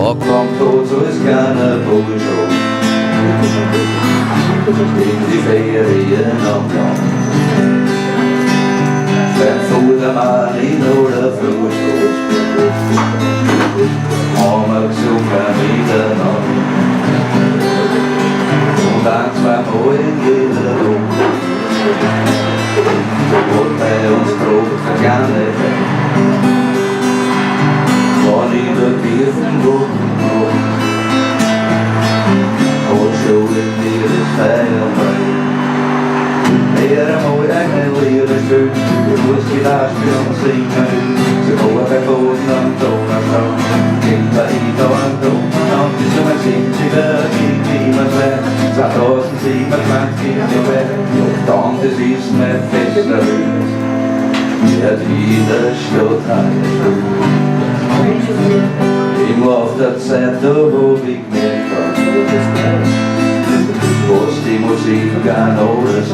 kommt tot, so ist keine Vogelshow. In die Ferien am Land. Wenn Futter mal in oder Flussstoß. Haben wir gesungen miteinander. Und dann zweimal in jeder Runde. So gut bei uns Brot vergangen. War nie der Kirchen Guten. Und schon in dieses Feierabend. Er mooi en leren steun, de moeite daar speelt zich nu. Ze komen bij voeten aan tonen zo. Kind bij Ito en Toon, dan is ze met zien, iemand weg. Zat ons en zie met mensen weg. Dan is iets met feesten uit. Het ieder schuld aan je Ik geloof dat zij de hoop ik niet van. Als die muziek gaan horen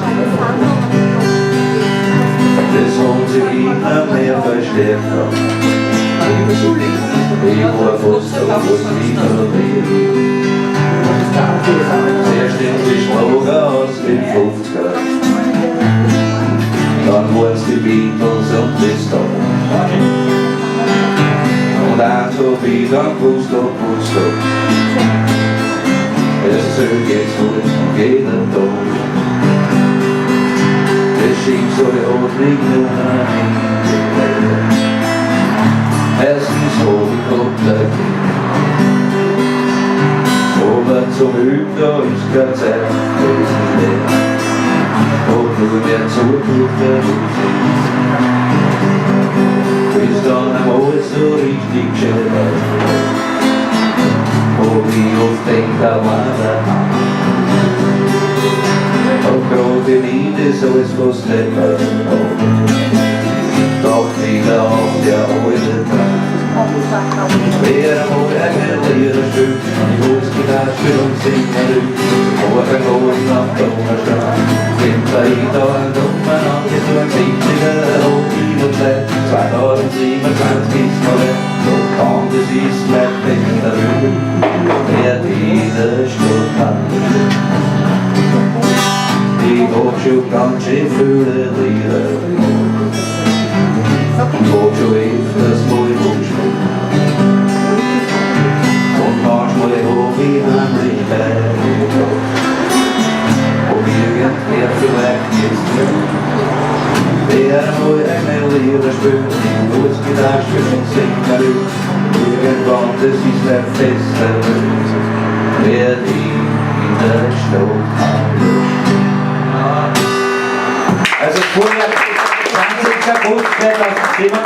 das holt sich immer mehr verstärkt auf. Ich war fast so, was nie verlieren. Zuerst in die Schlager aus den 50er. Dann waren's die Beatles und die Stars. Und dann so wie dann Woodstock. Es zählt jetzt gut jeden Tag. Es schiebt so die Hoffnung nur nach hinten. Erstens hoch ich runter. Aber zum Üben da ist keine Zeit mehr. Und nur mehr Zukunft der Musik. Bis dann einmal so richtig schön wird. Oh, wie oft denkt er Auch große Liebe, so ist was nicht mehr. Doch wieder auf der alte Tag. Wer einmal ihre Stück, die Hosgedatsche und singen aber der Golden am Donnerstag. Sind bei Ida und Dummen an die 70er, und über 2027 ist noch weg. Doch kann das ist nicht mehr der wer diese Stadt hat. Ich hab schon ganz schön viele Lieder und hab schon öfters mal rumgespielt. Und manchmal hab ich heimlich Berge ob irgendwer vielleicht jetzt nicht. Wer einmal eine Lieder spielt, losgedacht und singen will, irgendwann, das ist der feste Wunsch, wer die in der Stadt hat. Also vorher 20 Sekunden aus dem Thema